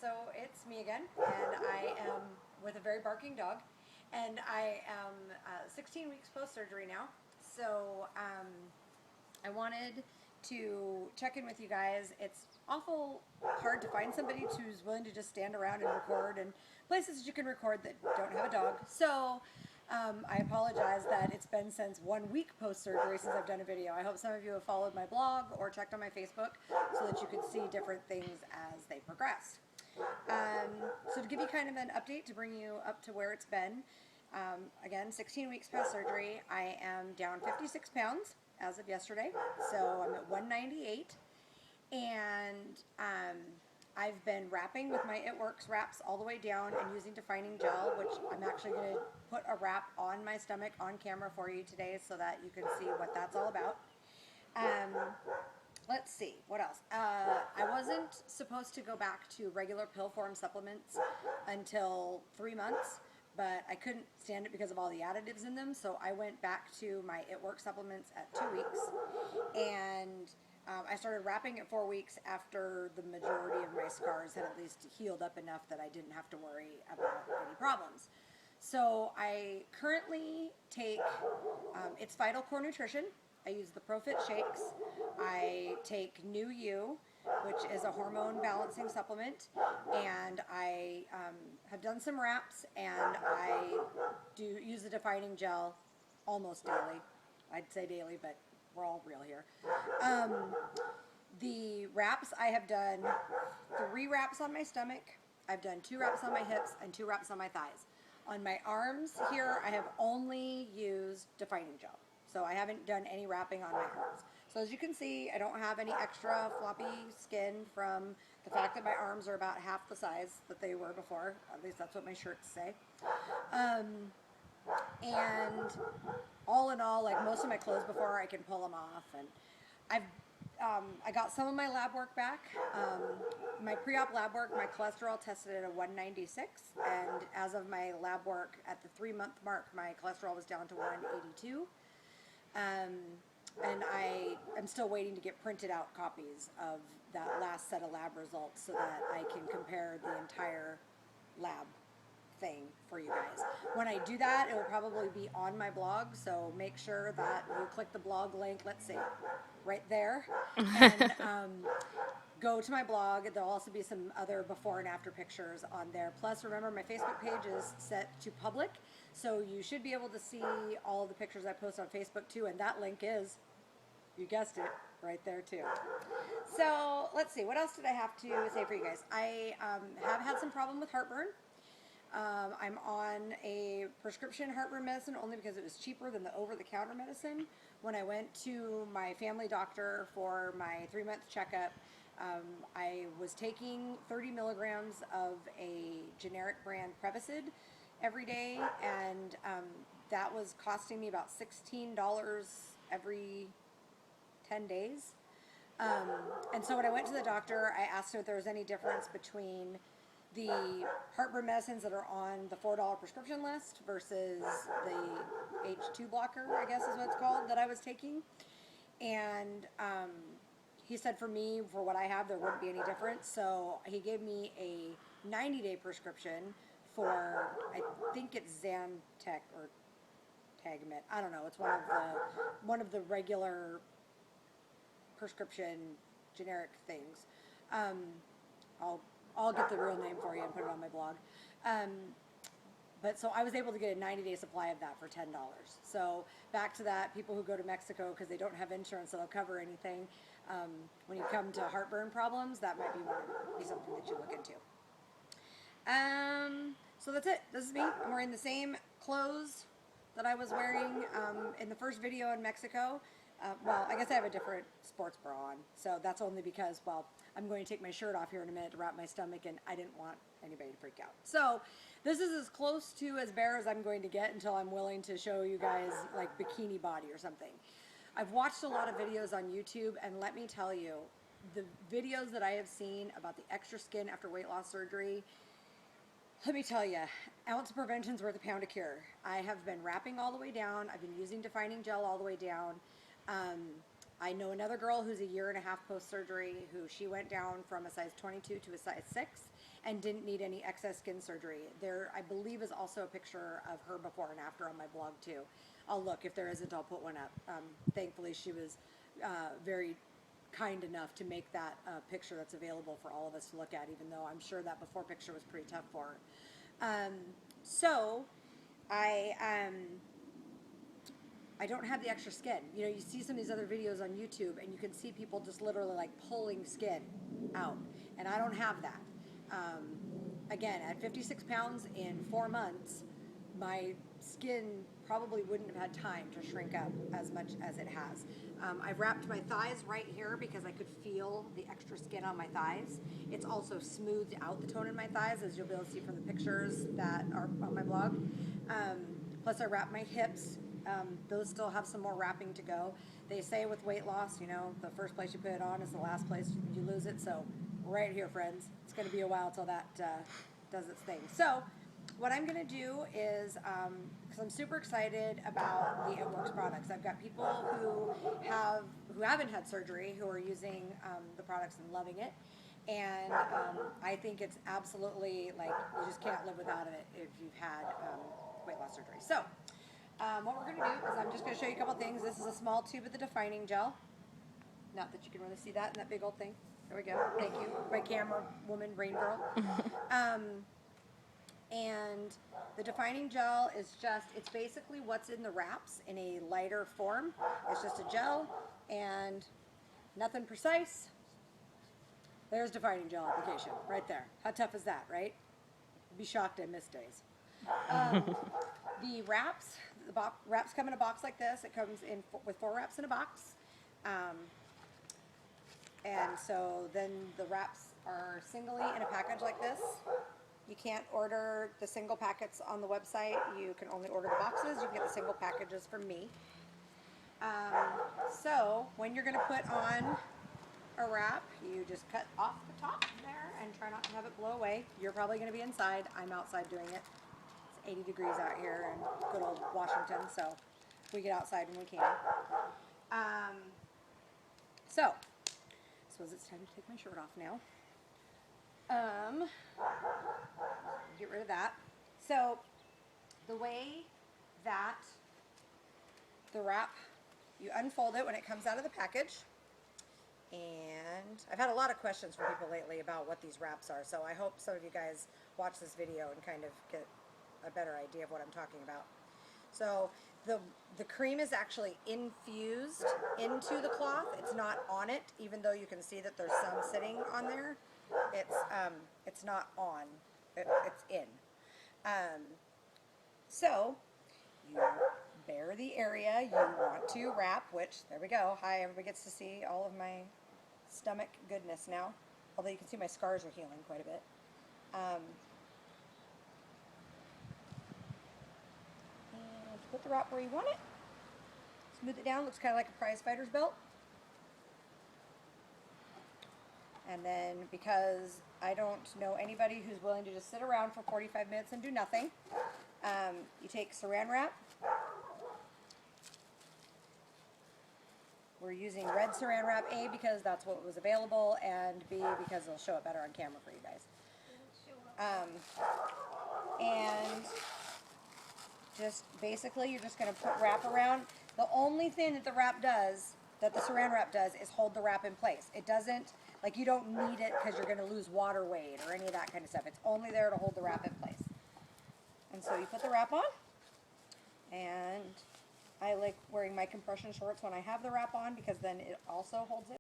So it's me again, and I am with a very barking dog, and I am 16 weeks post-surgery now. So I wanted to check in with you guys. It's awful hard to find somebody who's willing to just stand around and record, and places that you can record that don't have a dog. So I apologize that it's been since 1 week post-surgery since I've done a video. I hope some of you have followed my blog or checked on my Facebook so that you could see different things as they progressed. So to give you kind of an update to bring you up to where it's been, again, 16 weeks past surgery, I am down 56 pounds as of yesterday, so I'm at 198, and I've been wrapping with my It Works wraps all the way down and using defining gel, which I'm actually going to put a wrap on my stomach on camera for you today so that you can see what that's all about. Let's see, what else? I wasn't supposed to go back to regular pill form supplements until 3 months, but I couldn't stand it because of all the additives in them, so I went back to my It Works supplements at 2 weeks, and I started wrapping at 4 weeks after the majority of my scars had at least healed up enough that I didn't have to worry about any problems. So I currently take, it's Vital Core Nutrition. I use the ProFit shakes. I take New You, which is a hormone balancing supplement, and I have done some wraps, and I do use the defining gel almost daily. I'd say daily, but we're all real here. The wraps, I have done 3 wraps on my stomach. I've done 2 wraps on my hips and 2 wraps on my thighs. On my arms here, I have only used defining gel. So I haven't done any wrapping on my arms. So as you can see, I don't have any extra floppy skin from the fact that my arms are about half the size that they were before. At least that's what my shirts say. And all in all, like most of my clothes before, I can pull them off. And I got some of my lab work back. My pre-op lab work, my cholesterol tested at a 196, and as of my lab work at the 3-month mark, my cholesterol was down to 182. And I am still waiting to get printed out copies of that last set of lab results so that I can compare the entire lab thing for you guys. When I do that, it will probably be on my blog, so make sure that you click the blog link, let's see, right there, and go to my blog. There'll also be some other before and after pictures on there. Plus, remember, my Facebook page is set to public, so you should be able to see all of the pictures I post on Facebook too, and that link is, you guessed it, right there too. So let's see, what else did I have to say for you guys? I have had some problem with heartburn. I'm on a prescription heartburn medicine only because it was cheaper than the over-the-counter medicine. When I went to my family doctor for my 3-month checkup, I was taking 30 milligrams of a generic brand Prevacid every day, and that was costing me about $16 every 10 days. And so when I went to the doctor, I asked him if there was any difference between the heartburn medicines that are on the $4 prescription list versus the H2 blocker, I guess is what it's called, that I was taking. And he said for me, for what I have, there wouldn't be any difference. So he gave me a 90-day prescription for, I think it's Zantec or Tagamet. I don't know. It's one of the regular prescription generic things. I'll get the real name for you and put it on my blog. But so I was able to get a 90-day supply of that for $10. So back to that, people who go to Mexico because they don't have insurance that'll cover anything, when you come to heartburn problems, that might be something that you look into. So that's it. This is me. I'm wearing the same clothes that I was wearing in the first video in Mexico. Well, I guess I have a different sports bra on, so that's only because, well, I'm going to take my shirt off here in a minute to wrap my stomach, and I didn't want anybody to freak out. So this is as close to as bare as I'm going to get until I'm willing to show you guys like bikini body or something. I've watched a lot of videos on YouTube, and let me tell you, the videos that I have seen about the extra skin after weight loss surgery, let me tell you, ounce of prevention's worth a pound of cure. I have been wrapping all the way down. I've been using defining gel all the way down. I know another girl who's a year and a half post-surgery who she went down from a size 22 to a size 6 and didn't need any excess skin surgery. There, I believe, is also a picture of her before and after on my blog too. I'll look. If there isn't, I'll put one up. Thankfully, she was very kind enough to make that picture that's available for all of us to look at, even though I'm sure that before picture was pretty tough for her. So I don't have the extra skin. You know, you see some of these other videos on YouTube and you can see people just literally like pulling skin out. And I don't have that. Again, at 56 pounds in 4 months, my skin probably wouldn't have had time to shrink up as much as it has. I've wrapped my thighs right here because I could feel the extra skin on my thighs. It's also smoothed out the tone in my thighs, as you'll be able to see from the pictures that are on my blog. Plus I wrapped my hips. Those still have some more wrapping to go. They say with weight loss, you know, the first place you put it on is the last place you lose it. So right here, friends, it's going to be a while till that does its thing. So what I'm going to do is, because I'm super excited about the It-Works products. I've got people who haven't had surgery who are using the products and loving it. And I think it's absolutely, like, you just can't live without it if you've had weight loss surgery. So what we're going to do is I'm just going to show you a couple things. This is a small tube of the defining gel. Not that you can really see that in that big old thing. There we go. Thank you. My camera woman, rain girl. And the defining gel is just, it's basically what's in the wraps in a lighter form. It's just a gel and nothing precise. There's defining gel application right there. How tough is that, right? Be shocked I missed days. The wraps, wraps come in a box like this. It comes in with 4 wraps in a box. And so then the wraps are singly in a package like this. You can't order the single packets on the website. You can only order the boxes. You can get the single packages from me. So when you're going to put on a wrap, you just cut off the top there and try not to have it blow away. You're probably going to be inside. I'm outside doing it. It's 80 degrees out here in good old Washington, so we get outside when we can. So I suppose it's time to take my shirt off now. Get rid of that. So the way that the wrap, you unfold it when it comes out of the package. And I've had a lot of questions from people lately about what these wraps are, so I hope some of you guys watch this video and kind of get a better idea of what I'm talking about. So the cream is actually infused into the cloth. It's not on it, even though you can see that there's some sitting on there. It's not on. It's in. So you bare the area you want to wrap, which, there we go. Hi, everybody gets to see all of my stomach goodness now. Although you can see my scars are healing quite a bit. And put the wrap where you want it. Smooth it down. Looks kind of like a prize fighter's belt. And then, because I don't know anybody who's willing to just sit around for 45 minutes and do nothing, you take Saran Wrap. We're using red Saran Wrap, A, because that's what was available, and B, because it'll show it better on camera for you guys. And just basically, you're just going to put wrap around. The only thing that the wrap does, that the Saran Wrap does, is hold the wrap in place. It doesn't, like, you don't need it because you're going to lose water weight or any of that kind of stuff. It's only there to hold the wrap in place. And so you put the wrap on, and I like wearing my compression shorts when I have the wrap on because then it also holds it.